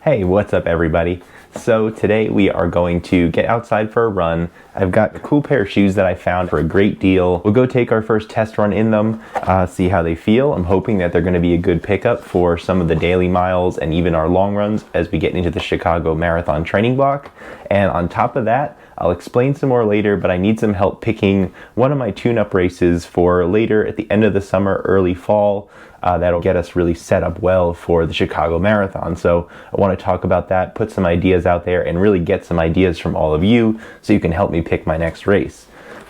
Hey, what's up everybody? So today we are going to get outside for a run. I've got a cool pair of shoes that I found for a great deal. We'll go take our first test run in them, see how they feel. I'm hoping that they're going to be a good pickup for some of the daily miles and even our long runs as we get into the Chicago Marathon training block. And on top of that, I'll explain some more later, but I need some help picking one of my tune-up races for later at the end of the summer, early fall. That'll get us really set up well for the Chicago Marathon. So I want to talk about that, put some ideas out there, and really get some ideas from all of you so you can help me pick my next race.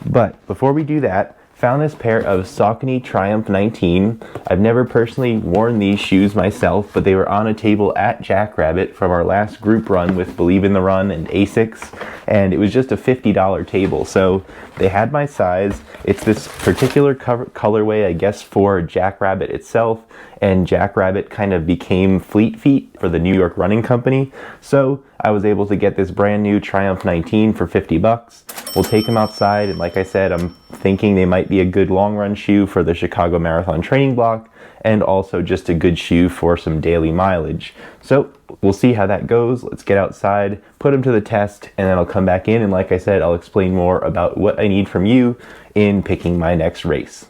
But before we do that, found this pair of Saucony Triumph 19. I've never personally worn these shoes myself, but they were on a table at Jackrabbit from our last group run with Believe in the Run and Asics, and it was just a $50 table. So they had my size. It's this particular colorway, I guess, for Jackrabbit itself, and Jackrabbit kind of became Fleet Feet for the New York Running Company. So I was able to get this brand new Triumph 19 for 50 bucks. We'll take them outside, and like I said, I'm thinking they might be a good long run shoe for the Chicago Marathon training block, and also just a good shoe for some daily mileage. So we'll see how that goes. Let's get outside, put them to the test, and then I'll come back in, and like I said, I'll explain more about what I need from you in picking my next race.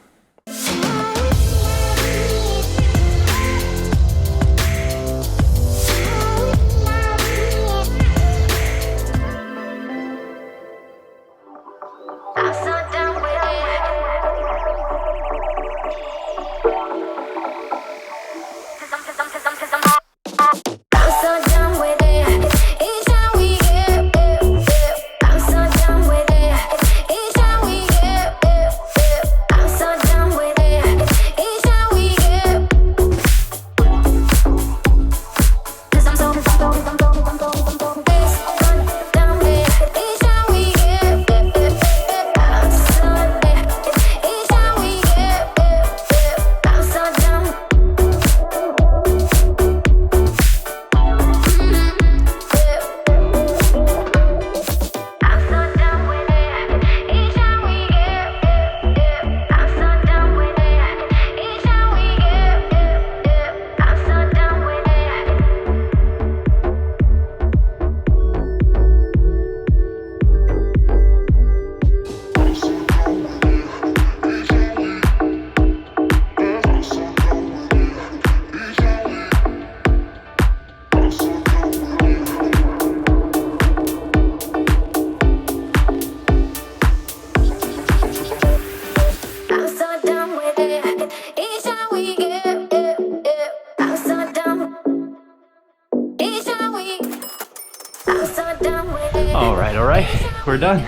All right, we're done.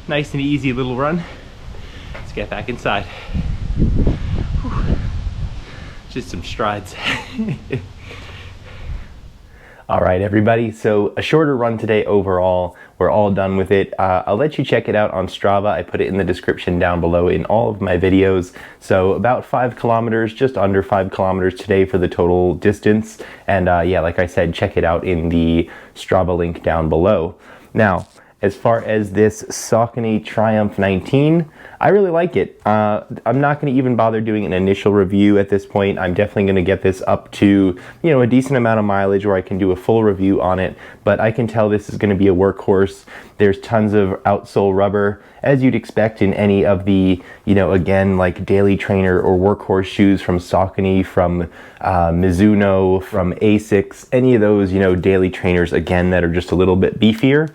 Nice and easy little run. Let's get back inside. Whew. Just some strides. All right, everybody, so a shorter run today overall. We're all done with it. I'll let you check it out on Strava. I put it in the description down below in all of my videos. So about 5 kilometers, just under 5 kilometers today for the total distance. And yeah, like I said, check it out in the Strava link down below. Now, as far as this Saucony Triumph 19, I really like it. I'm not going to even bother doing an initial review at this point. I'm definitely going to get this up to, you know, a decent amount of mileage where I can do a full review on it, but I can tell this is going to be a workhorse. There's tons of outsole rubber, as you'd expect in any of the, you know, again, like daily trainer or workhorse shoes from Saucony, from Mizuno, from Asics, any of those, you know, daily trainers, again, that are just a little bit beefier.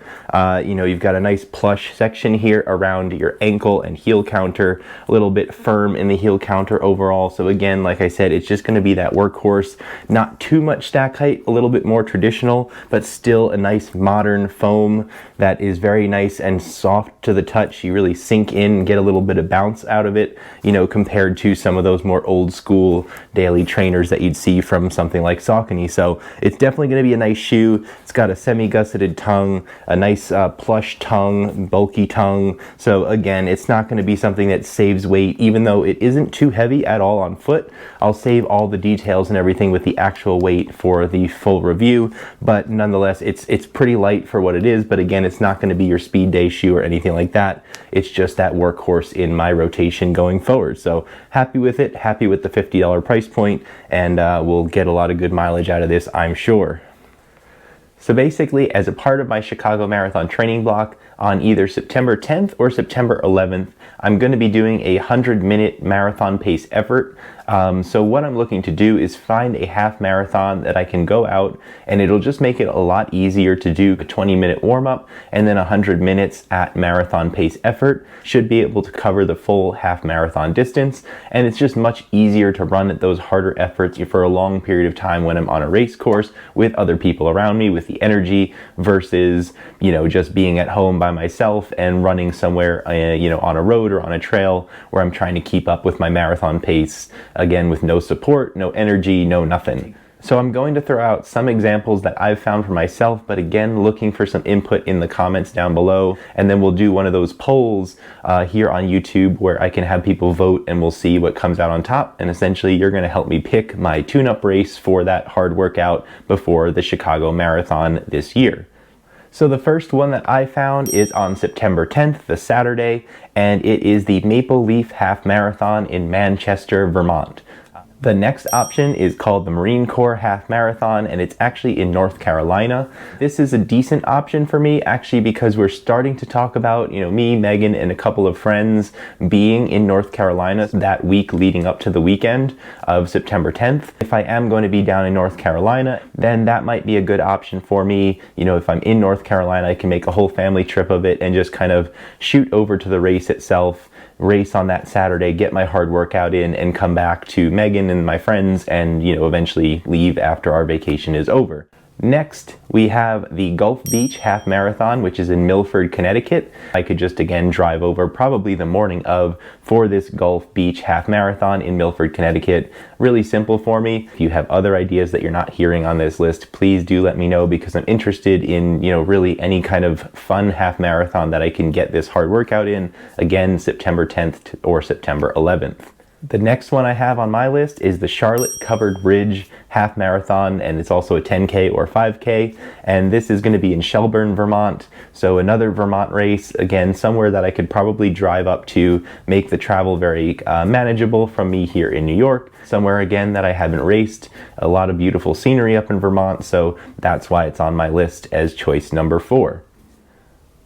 You know, you've got a nice plush section here around your ankle and heel counter, a little bit firm in the heel counter overall. So again, like I said, it's just going to be that workhorse, not too much stack height, a little bit more traditional, but still a nice modern foam that is very nice and soft to the touch. You really sink in and get a little bit of bounce out of it, you know, compared to some of those more old school daily trainers that you'd see from something like Saucony. So it's definitely going to be a nice shoe. It's got a semi-gusseted tongue, a nice plush tongue, bulky tongue. So again, it's not going to be something that saves weight, even though it isn't too heavy at all on foot. I'll save all the details and everything with the actual weight for the full review, but nonetheless, it's pretty light for what it is. But again, it's not going to be your speed day shoe or anything like that. It's just that workhorse in my rotation going forward. So happy with it, happy with the $50 price point, and we'll get a lot of good mileage out of this, I'm sure. So basically, as a part of my Chicago Marathon training block, on either September 10th or September 11th, I'm going to be doing a 100-minute marathon pace effort. So what I'm looking to do is find a half marathon that I can go out, and it'll just make it a lot easier to do a 20-minute warm-up and then 100 minutes at marathon pace effort. Should be able to cover the full half marathon distance, and it's just much easier to run at those harder efforts for a long period of time when I'm on a race course with other people around me with the energy versus, just being at home by myself and running somewhere, on a road or on a trail where I'm trying to keep up with my marathon pace, again, with no support, no energy, no nothing. So I'm going to throw out some examples that I've found for myself, but again, looking for some input in the comments down below. And then we'll do one of those polls here on YouTube where I can have people vote and we'll see what comes out on top. And essentially, you're going to help me pick my tune-up race for that hard workout before the Chicago Marathon this year. So the first one that I found is on September 10th, the Saturday, and it is the Maple Leaf Half Marathon in Manchester, Vermont. The next option is called the Marine Corps Half Marathon, and it's actually in North Carolina. This is a decent option for me, actually, because we're starting to talk about, me, Megan, and a couple of friends being in North Carolina that week leading up to the weekend of September 10th. If I am going to be down in North Carolina, then that might be a good option for me. If I'm in North Carolina, I can make a whole family trip of it and just kind of shoot over to the race itself, race on that Saturday, get my hard workout in, and come back to Megan and my friends and, eventually leave after our vacation is over. Next, we have the Gulf Beach Half Marathon, which is in Milford, Connecticut. I could just, again, drive over probably the morning of for this Gulf Beach Half Marathon in Milford, Connecticut. Really simple for me. If you have other ideas that you're not hearing on this list, please do let me know, because I'm interested in, really any kind of fun half marathon that I can get this hard workout in. Again, September 10th or September 11th. The next one I have on my list is the Charlotte Covered Bridge Half Marathon, and it's also a 10K or 5K, and this is going to be in Shelburne, Vermont. So another Vermont race, again, somewhere that I could probably drive up to, make the travel very manageable from me here in New York. Somewhere, again, that I haven't raced. A lot of beautiful scenery up in Vermont, so that's why it's on my list as choice number 4.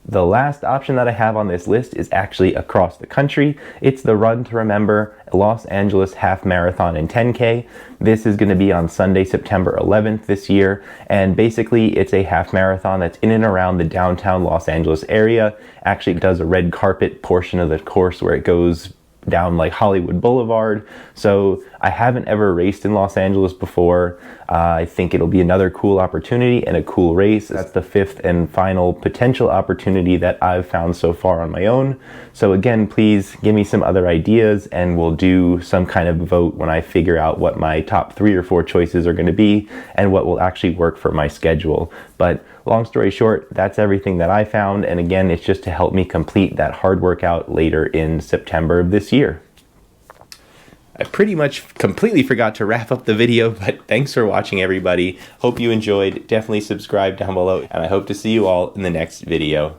The last option that I have on this list is actually across the country. It's the Run to Remember Los Angeles Half Marathon and 10K. This is going to be on Sunday, September 11th this year. And basically, it's a half marathon that's in and around the downtown Los Angeles area. Actually, it does a red carpet portion of the course where it goes down like Hollywood Boulevard. So I haven't ever raced in Los Angeles before. I think it'll be another cool opportunity and a cool race. That's the 5th and final potential opportunity that I've found so far on my own. So again, please give me some other ideas and we'll do some kind of vote when I figure out what my top 3 or 4 choices are going to be and what will actually work for my schedule. But long story short, that's everything that I found. And again, it's just to help me complete that hard workout later in September of this year. I pretty much completely forgot to wrap up the video, but thanks for watching, everybody. Hope you enjoyed. Definitely subscribe down below, and I hope to see you all in the next video.